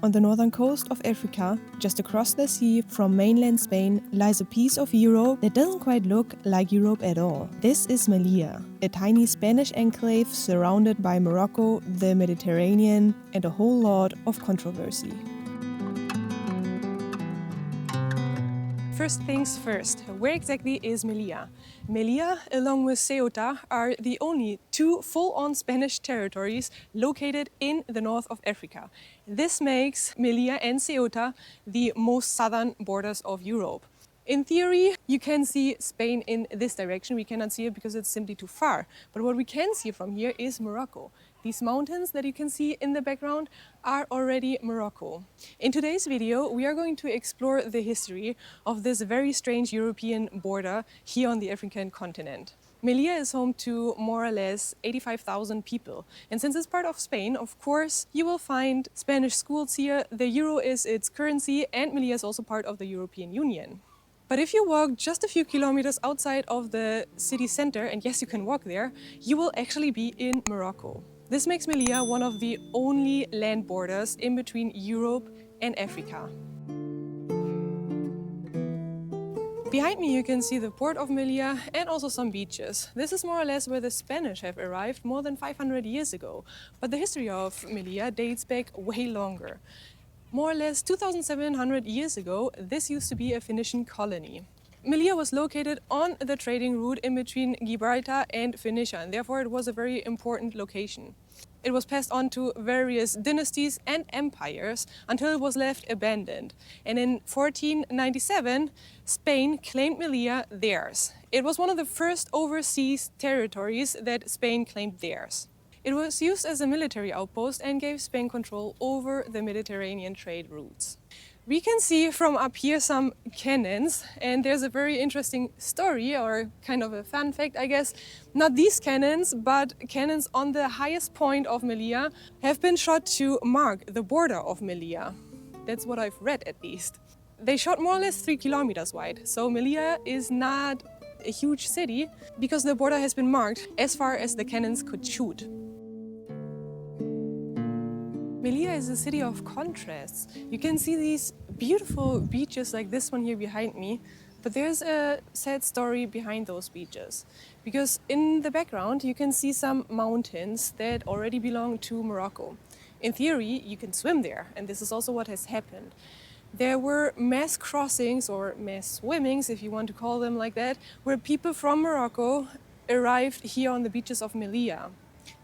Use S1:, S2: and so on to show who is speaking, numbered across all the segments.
S1: On the northern coast of Africa, just across the sea from mainland Spain, lies a piece of Europe that doesn't quite look like Europe at all. This is Melilla, a tiny Spanish enclave surrounded by Morocco, the Mediterranean, and a whole lot of controversy. First things first, where exactly is Melilla? Melilla, along with Ceuta, are the only two full-on Spanish territories located in the north of Africa. This makes Melilla and Ceuta the most southern borders of Europe. In theory, you can see Spain in this direction. We cannot see it because it's simply too far. But what we can see from here is Morocco. These mountains that you can see in the background are already Morocco. In today's video, we are going to explore the history of this very strange European border here on the African continent. Melilla is home to more or less 85,000 people. And since it's part of Spain, of course, you will find Spanish schools here. The euro is its currency, and Melilla is also part of the European Union. But if you walk just a few kilometers outside of the city center, and yes, you can walk there, you will actually be in Morocco. This makes Melilla one of the only land borders in between Europe and Africa. Behind me you can see the port of Melilla and also some beaches. This is more or less where the Spanish have arrived more than 500 years ago. But the history of Melilla dates back way longer. More or less 2,700 years ago, this used to be a Phoenician colony. Melilla was located on the trading route in between Gibraltar and Phoenicia, and therefore it was a very important location. It was passed on to various dynasties and empires until it was left abandoned. And in 1497, Spain claimed Melilla theirs. It was one of the first overseas territories that Spain claimed theirs. It was used as a military outpost and gave Spain control over the Mediterranean trade routes. We can see from up here some cannons, and there's a very interesting story, or kind of a fun fact, I guess. Not these cannons, but cannons on the highest point of Melilla have been shot to mark the border of Melilla. That's what I've read, at least. They shot more or less 3 kilometers wide, so Melilla is not a huge city because the border has been marked as far as the cannons could shoot. Melilla is a city of contrasts. You can see these beautiful beaches like this one here behind me, but there's a sad story behind those beaches. Because in the background you can see some mountains that already belong to Morocco. In theory, you can swim there, and this is also what has happened. There were mass crossings, or mass swimmings, if you want to call them like that, where people from Morocco arrived here on the beaches of Melilla.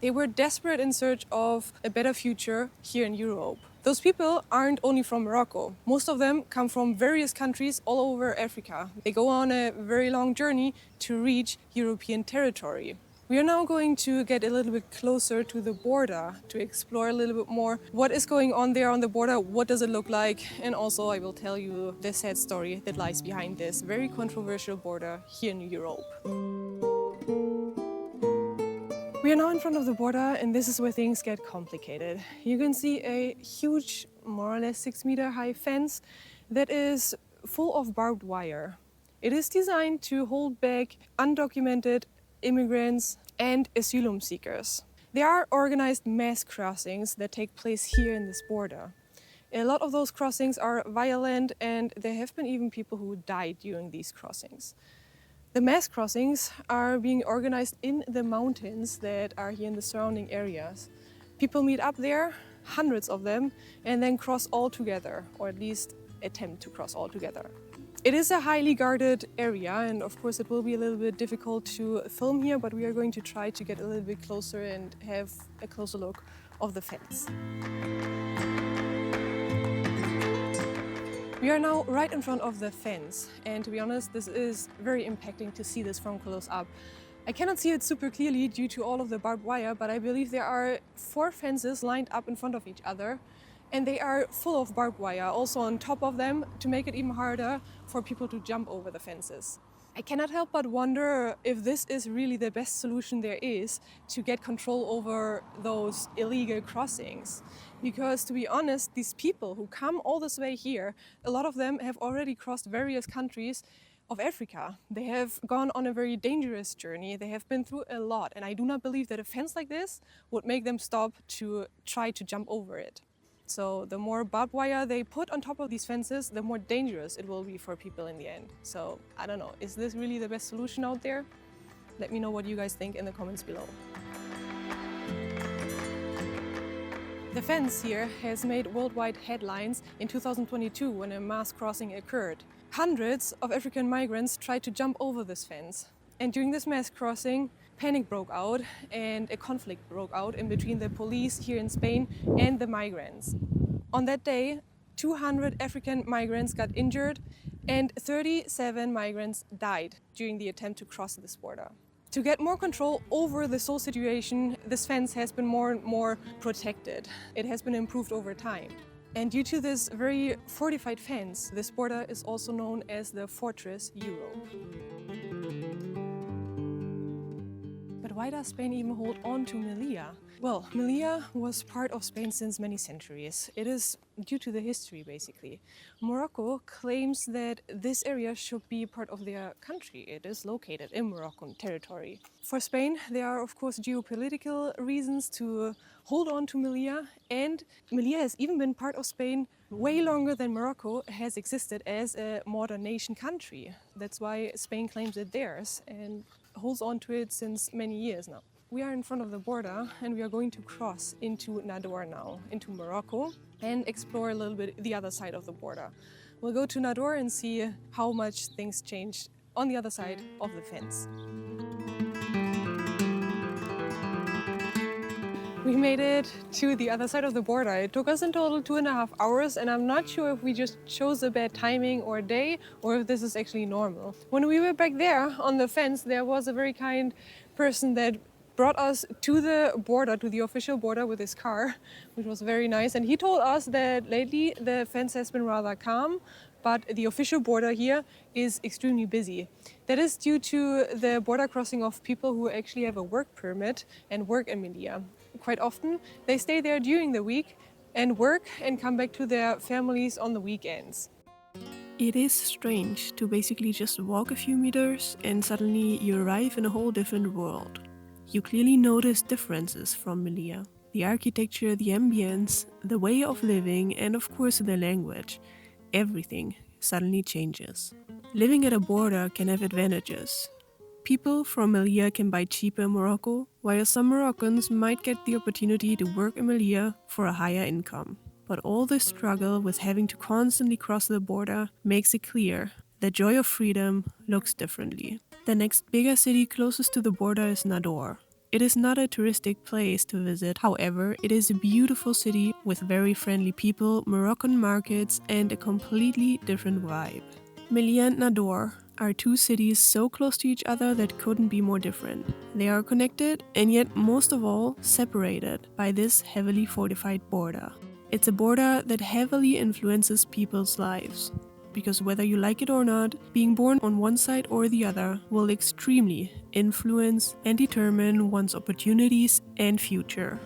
S1: They were desperate in search of a better future here in Europe. Those people aren't only from Morocco. Most of them come from various countries all over Africa. They go on a very long journey to reach European territory. We are now going to get a little bit closer to the border to explore a little bit more what is going on there on the border, what does it look like, and also I will tell you the sad story that lies behind this very controversial border here in Europe. We are now in front of the border, and this is where things get complicated. You can see a huge, more or less 6-meter high fence that is full of barbed wire. It is designed to hold back undocumented immigrants and asylum seekers. There are organized mass crossings that take place here in this border. A lot of those crossings are violent, and there have been even people who died during these crossings. The mass crossings are being organized in the mountains that are here in the surrounding areas. People meet up there, hundreds of them, and then cross all together, or at least attempt to cross all together. It is a highly guarded area, and of course it will be a little bit difficult to film here, but we are going to try to get a little bit closer and have a closer look of the fence. We are now right in front of the fence, and to be honest, this is very impacting to see this from close up. I cannot see it super clearly due to all of the barbed wire, but I believe there are 4 fences lined up in front of each other, and they are full of barbed wire also on top of them to make it even harder for people to jump over the fences. I cannot help but wonder if this is really the best solution there is to get control over those illegal crossings. Because to be honest, these people who come all this way here, a lot of them have already crossed various countries of Africa. They have gone on a very dangerous journey. They have been through a lot, and I do not believe that a fence like this would make them stop to try to jump over it. So the more barbed wire they put on top of these fences, the more dangerous it will be for people in the end. So I don't know, is this really the best solution out there? Let me know what you guys think in the comments below. The fence here has made worldwide headlines in 2022 when a mass crossing occurred. Hundreds of African migrants tried to jump over this fence. And during this mass crossing, panic broke out and a conflict broke out in between the police here in Spain and the migrants. On that day, 200 African migrants got injured and 37 migrants died during the attempt to cross this border. To get more control over this whole situation, this fence has been more and more protected. It has been improved over time. And due to this very fortified fence, this border is also known as the Fortress Europe. But why does Spain even hold on to Melilla? Well, Melilla was part of Spain since many centuries. It is due to the history, basically. Morocco claims that this area should be part of their country. It is located in Moroccan territory. For Spain, there are, of course, geopolitical reasons to hold on to Melilla, and Melilla has even been part of Spain way longer than Morocco has existed as a modern nation country. That's why Spain claims it theirs and holds on to it since many years now. We are in front of the border and we are going to cross into Nador now, into Morocco, and explore a little bit the other side of the border. We'll go to Nador and see how much things changed on the other side of the fence. We made it to the other side of the border. It took us in total 2.5 hours, and I'm not sure if we just chose a bad timing or day or if this is actually normal. When we were back there on the fence, there was a very kind person that brought us to the border, to the official border with his car, which was very nice. And he told us that lately the fence has been rather calm, but the official border here is extremely busy. That is due to the border crossing of people who actually have a work permit and work in Melilla. Quite often, they stay there during the week and work and come back to their families on the weekends. It is strange to basically just walk a few meters and suddenly you arrive in a whole different world. You clearly notice differences from Melilla. The architecture, the ambience, the way of living, and of course the language. Everything suddenly changes. Living at a border can have advantages. People from Melilla can buy cheaper in Morocco, while some Moroccans might get the opportunity to work in Melilla for a higher income. But all the struggle with having to constantly cross the border makes it clear the joy of freedom looks differently. The next bigger city closest to the border is Nador. It is not a touristic place to visit, however, it is a beautiful city with very friendly people, Moroccan markets, and a completely different vibe. Melilla and Nador are two cities so close to each other that couldn't be more different. They are connected and yet most of all separated by this heavily fortified border. It's a border that heavily influences people's lives. Because whether you like it or not, being born on one side or the other will extremely influence and determine one's opportunities and future.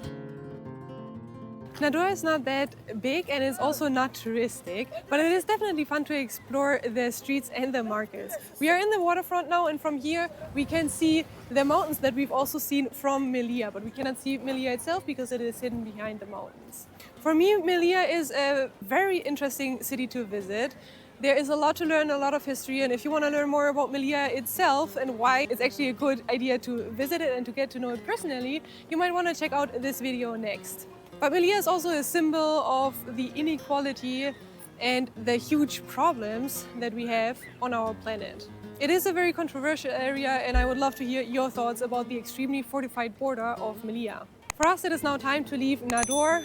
S1: Nador is not that big and it's also not touristic, but it is definitely fun to explore the streets and the markets. We are in the waterfront now, and from here we can see the mountains that we've also seen from Melilla, but we cannot see Melilla itself because it is hidden behind the mountains. For me, Melilla is a very interesting city to visit. There is a lot to learn, a lot of history, and if you want to learn more about Melilla itself and why it's actually a good idea to visit it and to get to know it personally, you might want to check out this video next. But Melilla is also a symbol of the inequality and the huge problems that we have on our planet. It is a very controversial area, and I would love to hear your thoughts about the extremely fortified border of Melilla. For us, it is now time to leave Nador.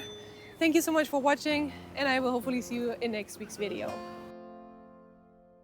S1: Thank you so much for watching, and I will hopefully see you in next week's video.